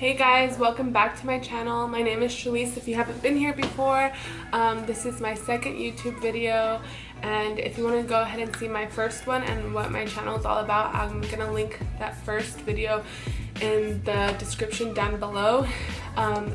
Hey guys, welcome back to my channel. My name is Chelisse. If you haven't been here before, this is my second YouTube video, and if you want to go ahead and see my first one and what my channel is all about, I'm gonna link that first video in the description down below.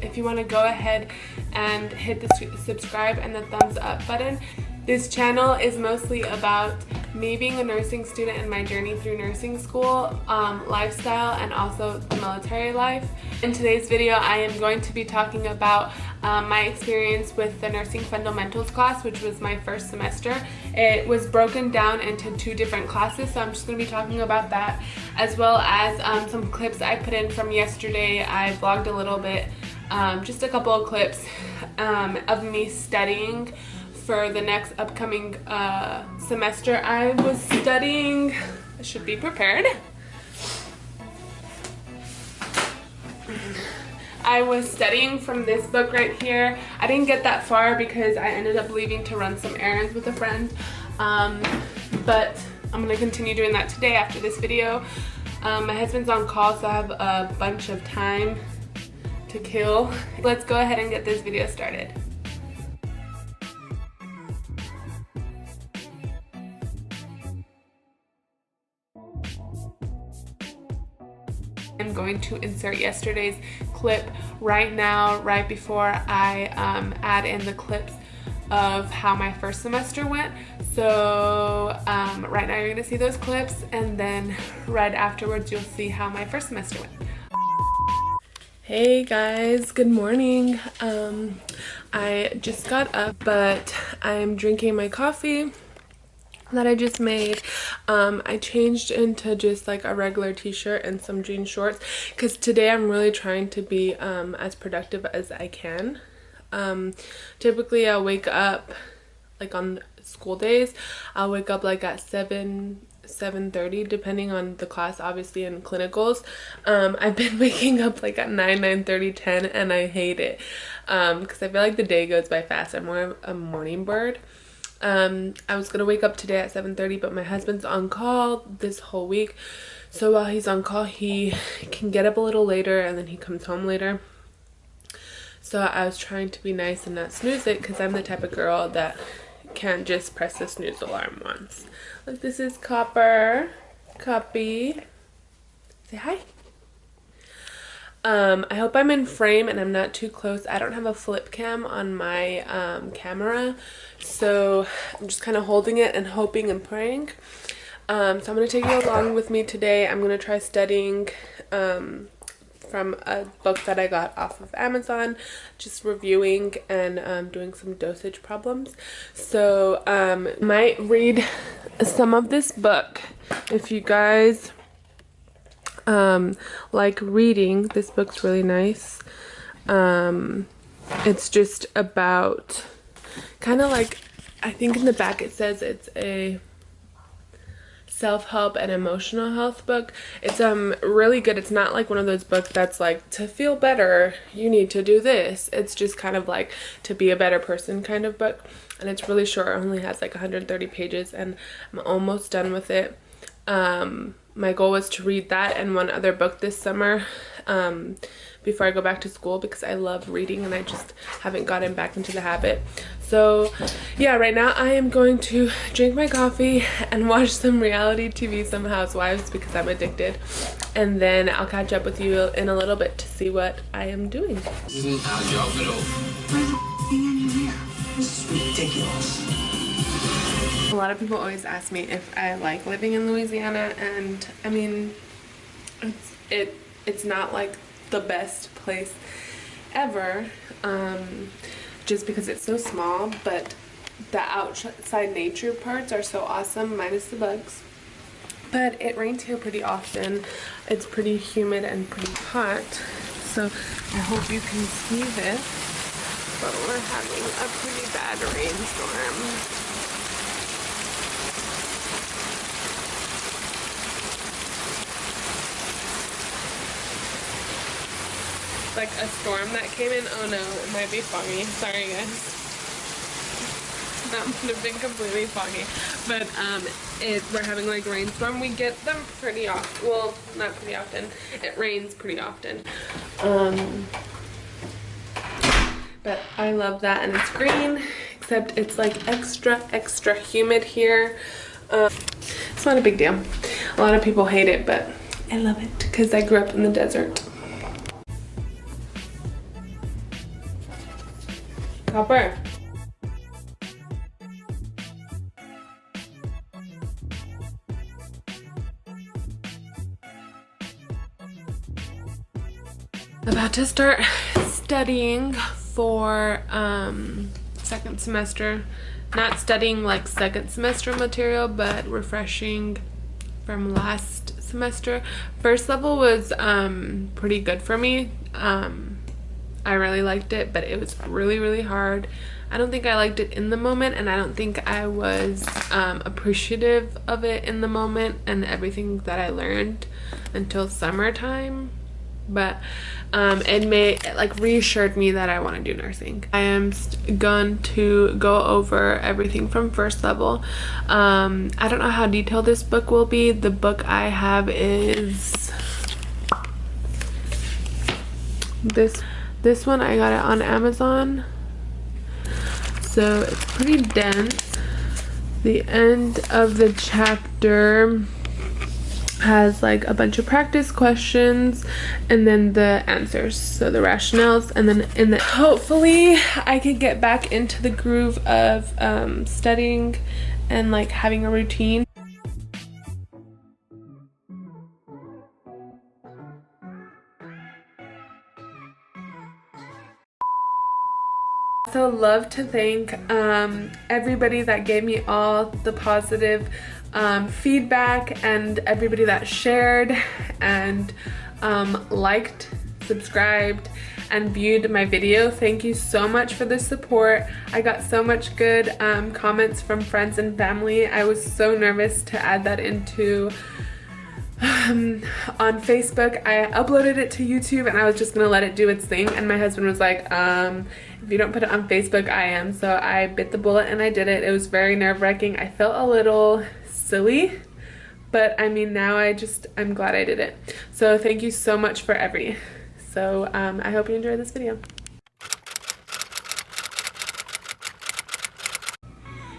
If you want to go ahead and hit the subscribe and the thumbs up button. This channel is mostly about me being a nursing student and my journey through nursing school, lifestyle, and also the military life. In today's video, I am going to be talking about my experience with the nursing fundamentals class, which was my first semester. It was broken down into 2 different classes, so I'm just going to be talking about that, as well as some clips I put in from yesterday. I vlogged a little bit, just a couple of clips of me studying for the next upcoming semester. I was studying, I should be prepared. I was studying from this book right here. I didn't get that far because I ended up leaving to run some errands with a friend. But I'm gonna continue doing that today after this video. My husband's on call, so I have a bunch of time to kill. Let's go ahead and get this video started. I'm going to insert yesterday's clip right now, right before I add in the clips of how my first semester went. So right now you're gonna see those clips, and then right afterwards you'll see how my first semester went. Hey guys, good morning. I just got up, but I'm drinking my coffee that I just made. I changed into just like a regular t-shirt and some jean shorts because today I'm really trying to be as productive as I can. Typically I'll wake up, like on school days, I'll wake up like at 7:30 depending on the class, obviously, in clinicals. I've been waking up like at 9:30, 10, and I hate it because I feel like the day goes by fast. I'm more of a morning bird. I was gonna wake up today at 7:30, but my husband's on call this whole week, so while he's on call he can get up a little later and then he comes home later. So I was trying to be nice and not snooze it, because I'm the type of girl that can't just press the snooze alarm once. Like, this is Copper. Copy, say hi. I hope I'm in frame and I'm not too close. I don't have a flip cam on my camera, so I'm just kind of holding it and hoping and praying. So I'm going to take you along with me today. I'm going to try studying from a book that I got off of Amazon, just reviewing and doing some dosage problems. So might read some of this book. If you guys like reading, this book's really nice. It's just about kind of like, I think in the back it says it's a self-help and emotional health book. It's really good. It's not like one of those books that's like, to feel better you need to do this. It's just kind of like to be a better person kind of book, and it's really short. It only has like 130 pages and I'm almost done with it. My goal was to read that and one other book this summer before I go back to school, because I love reading and I just haven't gotten back into the habit. So yeah, right now I am going to drink my coffee and watch some reality TV, some housewives, because I'm addicted, and then I'll catch up with you in a little bit to see what I am doing. This isn't our job at all. This is ridiculous. A lot of people always ask me if I like living in Louisiana, and I mean, it's not like the best place ever, just because it's so small, but the outside nature parts are so awesome, minus the bugs. But it rains here pretty often. It's pretty humid and pretty hot, so I hope you can see this, but we're having a pretty bad rainstorm. Like a storm that came in. Oh no, it might be foggy. Sorry guys. That would have been completely foggy. But we're having like rainstorm. We get them pretty often. Well, not pretty often. It rains pretty often. But I love that, and it's green, except it's like extra humid here. It's not a big deal. A lot of people hate it, but I love it because I grew up in the desert. Copper. About to start studying for second semester. Not studying like second semester material, but refreshing from last semester. First level was pretty good for me. I really liked it, but it was really hard. I don't think I liked it in the moment, and I don't think I was appreciative of it in the moment and everything that I learned until summertime. But it reassured me that I want to do nursing. I am going to go over everything from first level. I don't know how detailed this book will be. The book I have is this one. I got it on Amazon, so it's pretty dense. The end of the chapter has like a bunch of practice questions and then the answers, so the rationales, and then hopefully I could get back into the groove of studying and like having a routine. I also love to thank everybody that gave me all the positive feedback, and everybody that shared and liked, subscribed, and viewed my video. Thank you so much for the support. I got so much good comments from friends and family. I was so nervous to add that into on Facebook. I uploaded it to YouTube and I was just gonna let it do its thing, and my husband was like, if you don't put it on Facebook, I am. So I bit the bullet and I did it. It was very nerve-wracking. I felt a little silly, but I mean, now I'm glad I did it. So thank you so much for so I hope you enjoyed this video.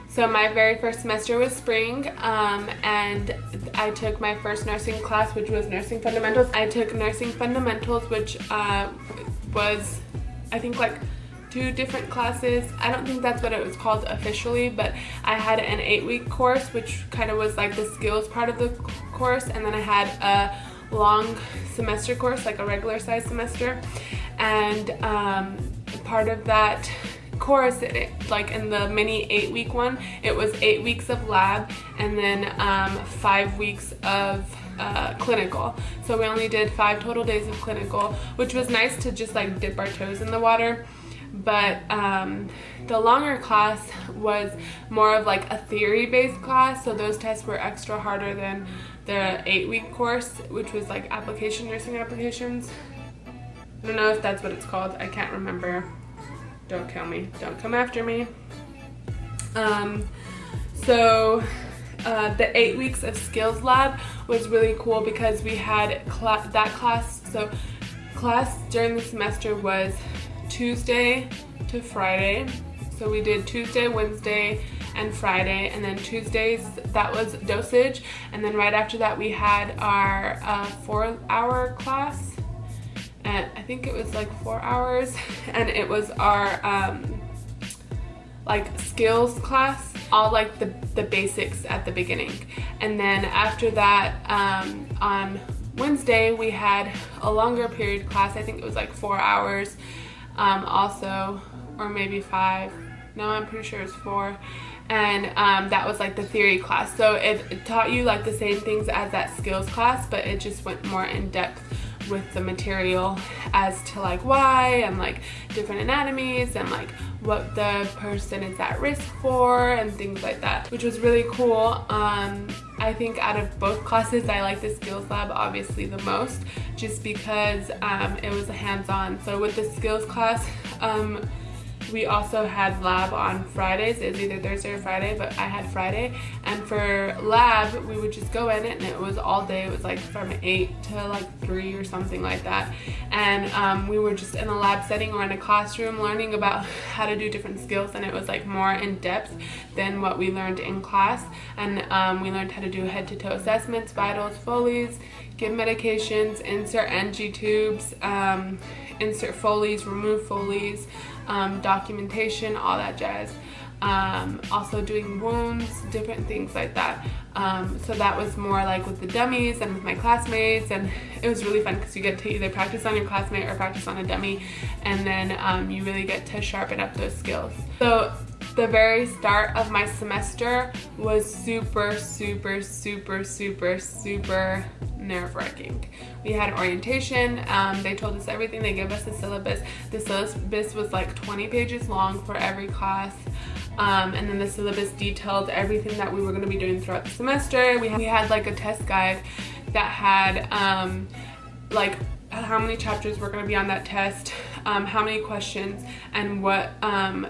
So my very first semester was spring, and I took my first nursing class, which was nursing fundamentals. I took nursing fundamentals, which was, I think, like 2 different classes. I don't think that's what it was called officially, but I had an 8-week course, which kind of was like the skills part of the course, and then I had a long semester course, like a regular size semester, and part of that course, like in the mini 8-week one, it was 8 weeks of lab and then 5 weeks of clinical. So we only did 5 total days of clinical, which was nice to just like dip our toes in the water. But the longer class was more of like a theory-based class, so those tests were extra harder than the 8-week course, which was like nursing applications. I don't know if that's what it's called. I can't remember. Don't kill me. Don't come after me. So the 8 weeks of skills lab was really cool because we had that class. So class during the semester was Tuesday to Friday. So we did Tuesday, Wednesday, and Friday, and then Tuesdays, that was dosage, and then right after that we had our 4-hour class, and I think it was like 4 hours, and it was our like skills class, all like the basics at the beginning. And then after that, on Wednesday we had a longer period class. I think it was like 4 hours also, or maybe 5. No, I'm pretty sure it's 4. And that was like the theory class. So it taught you like the same things as that skills class, but it just went more in depth with the material as to like why, and like different anatomies, and like what the person is at risk for, and things like that, which was really cool. I think out of both classes, I like the skills lab obviously the most, just because it was hands-on. So with the skills class, we also had lab on Fridays. It was either Thursday or Friday, but I had Friday. And for lab, we would just go in it, and it was all day. It was like from 8 to like 3 or something like that. And we were just in a lab setting or in a classroom learning about how to do different skills, and it was like more in depth than what we learned in class. And we learned how to do head-to-toe assessments, vitals, Foleys, give medications, insert NG tubes, insert Foleys, remove Foleys, documentation, all that jazz. Also doing wounds, different things like that. So that was more like with the dummies and with my classmates, and it was really fun because you get to either practice on your classmate or practice on a dummy, and then you really get to sharpen up those skills. So the very start of my semester was super nerve-wracking. We had orientation. They told us everything. They gave us a syllabus. The syllabus was like 20 pages long for every class. And then the syllabus detailed everything that we were going to be doing throughout the semester. We had like a test guide that had like how many chapters were going to be on that test, how many questions, and what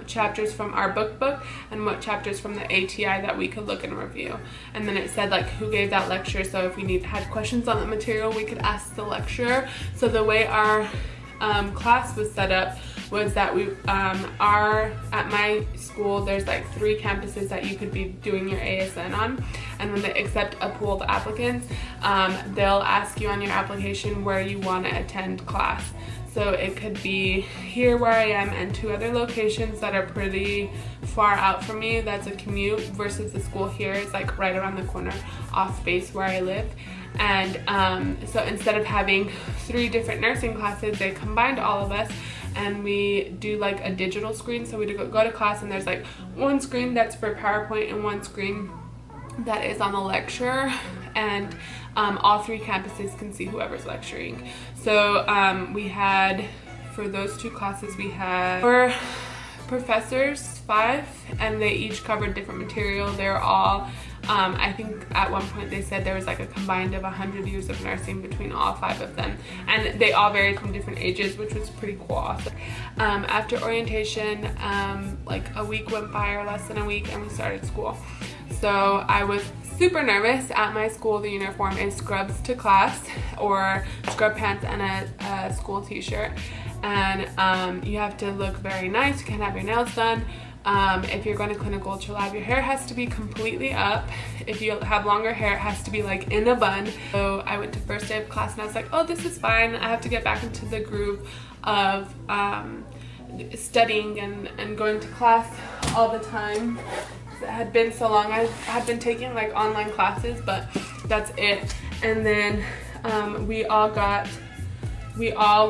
chapters from our book and what chapters from the ATI that we could look and review. And then it said like who gave that lecture, so if we had questions on the material, we could ask the lecturer. So the way our class was set up was that we at my school there's like 3 campuses that you could be doing your ASN on, and when they accept a pool of applicants, they'll ask you on your application where you want to attend class. So it could be here where I am and 2 other locations that are pretty far out from me. That's a commute, versus the school here is like right around the corner off base where I live. And so instead of having 3 different nursing classes, they combined all of us, and we do like a digital screen. So we go to class, and there's like 1 screen that's for PowerPoint and 1 screen that is on the lecture, and all 3 campuses can see whoever's lecturing. So we had, for those 2 classes, we had 4 professors, 5, and they each covered different material. They're all I think at one point they said there was like a combined of 100 years of nursing between all 5 of them, and they all varied from different ages, which was pretty cool. After orientation, like a week went by, or less than a week, and we started school. So I was super nervous. At my school, the uniform is scrubs to class, or scrub pants and a school t-shirt, and you have to look very nice. You can't have your nails done. If you're going to clinical ultra lab, your hair has to be completely up. If you have longer hair, it has to be like in a bun. So I went to first day of class, and I was like, oh, this is fine. I have to get back into the groove of studying and going to class all the time. It had been so long. I had been taking like online classes, but that's it. And then we all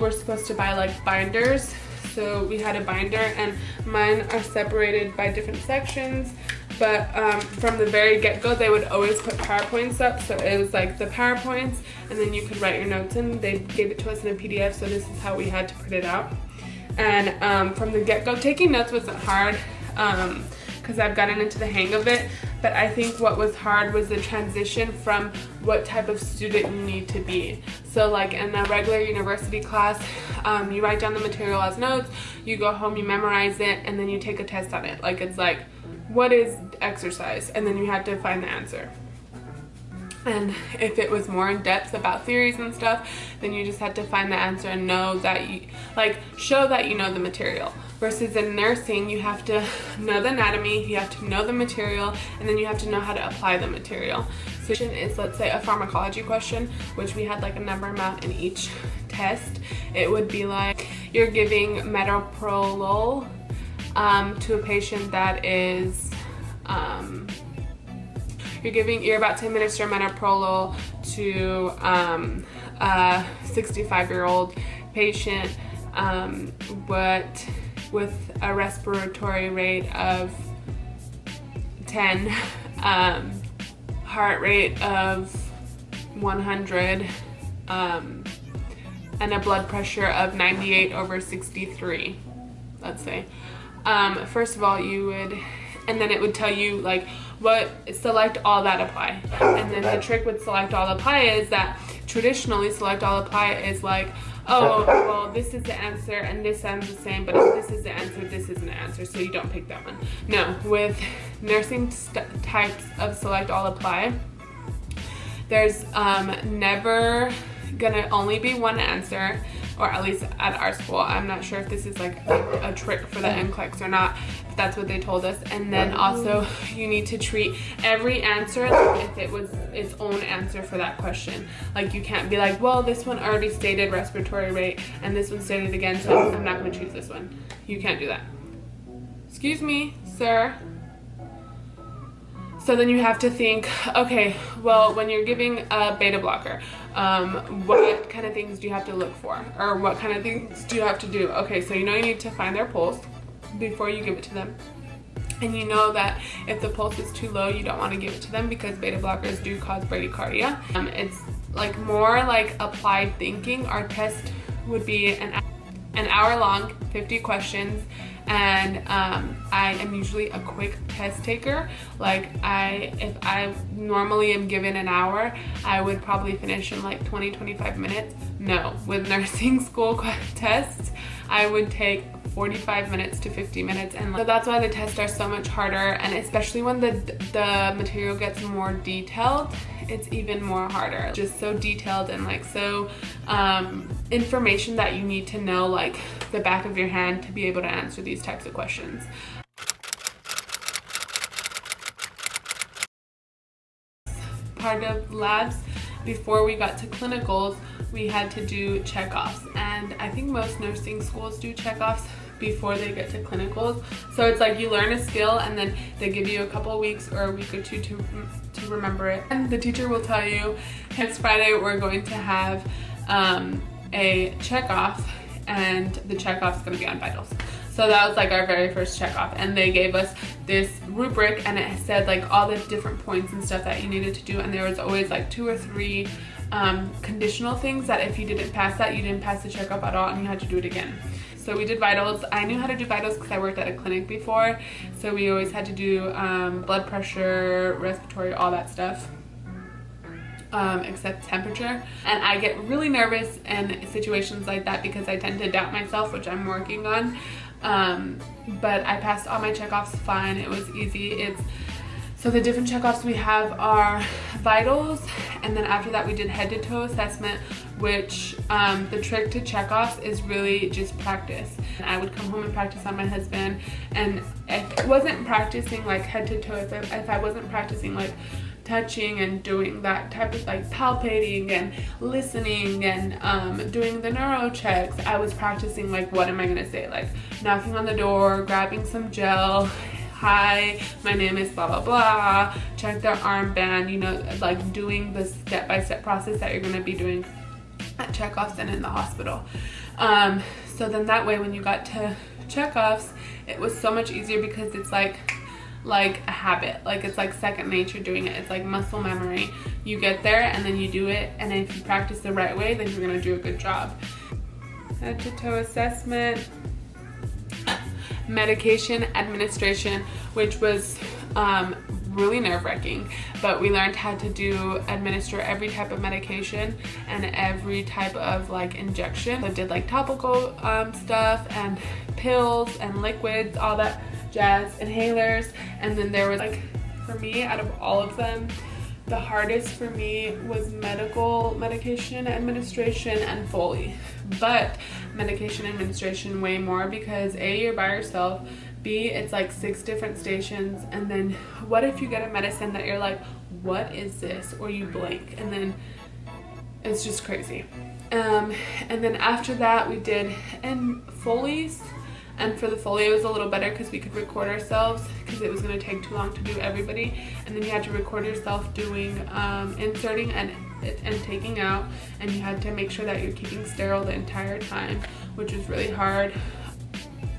were supposed to buy like binders. So we had a binder, and mine are separated by different sections, but from the very get-go they would always put PowerPoints up. So it was like the PowerPoints, and then you could write your notes in. They gave it to us in a PDF, so this is how we had to print it out. And from the get-go, taking notes wasn't hard because I've gotten into the hang of it, but I think what was hard was the transition from what type of student you need to be. So like in a regular university class, you write down the material as notes, you go home, you memorize it, and then you take a test on it. Like it's like, what is exercise? And then you have to find the answer. And if it was more in depth about theories and stuff, then you just had to find the answer and know that you, like, show that you know the material. Versus in nursing, you have to know the anatomy, you have to know the material, and then you have to know how to apply the material. So is, let's say, a pharmacology question, which we had like a number amount in each test. It would be like, you're giving metoprolol to a patient that is, you're about to administer metoprolol to a 65-year-old patient with a respiratory rate of 10, heart rate of 100, and a blood pressure of 98/63, let's say. First of all, you would, and then it would tell you like what, select all that apply. And then the trick with select all apply is that traditionally select all apply is like, oh, well, this is the answer and this sounds the same, but if this is the answer, this isn't the answer, so you don't pick that one. No, with nursing types of select all apply, there's never gonna only be one answer, or at least at our school. I'm not sure if this is like a trick for the NCLEX or not, if that's what they told us. And then also you need to treat every answer like if it was its own answer for that question. Like you can't be like, well, this one already stated respiratory rate and this one stated again, so I'm not gonna choose this one. You can't do that. Excuse me, sir. So then you have to think, okay, well, when you're giving a beta blocker, what kind of things do you have to look for? Or what kind of things do you have to do? Okay, so you know you need to find their pulse before you give it to them. And you know that if the pulse is too low, you don't want to give it to them because beta blockers do cause bradycardia. It's like more like applied thinking. Our test would be an hour long, 50 questions. And I am usually a quick test taker. Like if I normally am given an hour, I would probably finish in like 20-25 minutes. No, with nursing school tests, I would take 45 minutes to 50 minutes, and so that's why the tests are so much harder, and especially when the material gets more detailed, it's even more harder. Just so detailed and like so information that you need to know like the back of your hand to be able to answer these types of questions. Part of labs, before we got to clinicals, we had to do checkoffs, and I think most nursing schools do checkoffs before they get to clinicals. So it's like you learn a skill and then they give you a couple of weeks or a week or two to remember it. And the teacher will tell you, it's Friday, we're going to have a checkoff, and the checkoff is going to be on vitals. So that was like our very first checkoff, and they gave us this rubric and it said like all the different points and stuff that you needed to do, and there was always like 2 or 3 conditional things that if you didn't pass that, you didn't pass the checkup at all and you had to do it again. So we did vitals. I knew how to do vitals because I worked at a clinic before, so we always had to do blood pressure, respiratory, all that stuff. Except temperature, and I get really nervous in situations like that because I tend to doubt myself, which I'm working on, but I passed all my checkoffs fine. It was easy. So the different checkoffs we have are vitals, and then after that we did head to toe assessment, which the trick to checkoffs is really just practice. And I would come home and practice on my husband, and if it wasn't practicing like head to toe, if I wasn't practicing like touching and doing that type of like palpating and listening and doing the neuro checks, I was practicing like, what am I gonna say, like knocking on the door, grabbing some gel, hi, my name is blah blah blah, check their armband, you know, like doing the step-by-step process that you're going to be doing at checkoffs and in the hospital. So then that way when you got to checkoffs, it was so much easier because it's like a habit, like it's like second nature doing it. It's like muscle memory. You get there and then you do it, and if you practice the right way, then you're going to do a good job. Head to toe assessment, medication administration, which was really nerve-wracking, but we learned how to administer every type of medication and every type of like injection. So I did like topical stuff and pills and liquids, all that jazz, inhalers, and then there was like, for me, out of all of them, the hardest for me was medication administration and Foley. But medication administration way more because A, you're by yourself, B, it's like 6 different stations, and then what if you get a medicine that you're like, what is this? Or you blank, and then it's just crazy. And then after that we did Foley's. And for the Foley, it was a little better because we could record ourselves because it was going to take too long to do everybody. And then you had to record yourself doing inserting and taking out. And you had to make sure that you're keeping sterile the entire time, which was really hard.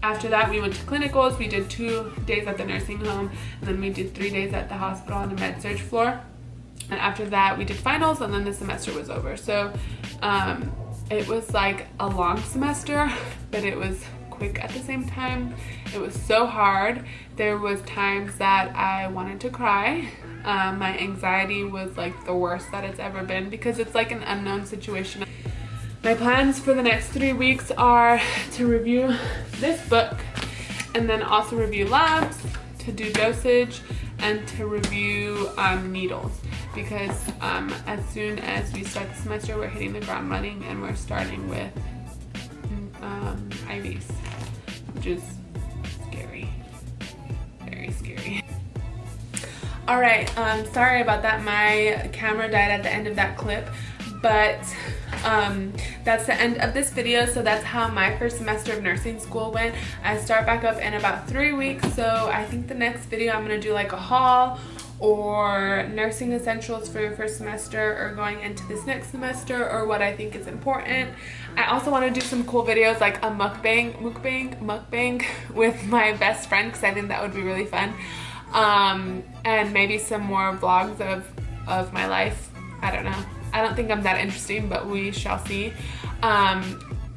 After that, we went to clinicals. We did 2 days at the nursing home, and then we did 3 days at the hospital on the med-surg floor. And after that, we did finals, and then the semester was over. So it was like a long semester, but it was quick at the same time. It was so hard. There was times that I wanted to cry. My anxiety was like the worst that it's ever been because it's like an unknown situation. My plans for the next 3 weeks are to review this book and then also review labs, to do dosage, and to review needles, because as soon as we start the semester, we're hitting the ground running and we're starting with IVs, which is scary, very scary. All right, sorry about that. My camera died at the end of that clip, but that's the end of this video. So that's how my first semester of nursing school went. I start back up in about 3 weeks, so I think the next video I'm gonna do like a haul or nursing essentials for your first semester or going into this next semester, or what I think is important. I also want to do some cool videos like a mukbang with my best friend, because I think that would be really fun. And maybe some more vlogs of my life. I don't know. I don't think I'm that interesting, but we shall see.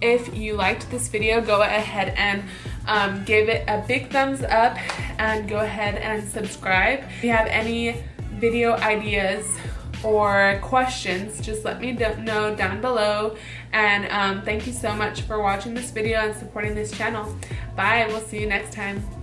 If you liked this video, go ahead and give it a big thumbs up and go ahead and subscribe. If you have any video ideas or questions, just let me know down below. And thank you so much for watching this video and supporting this channel. Bye, we'll see you next time.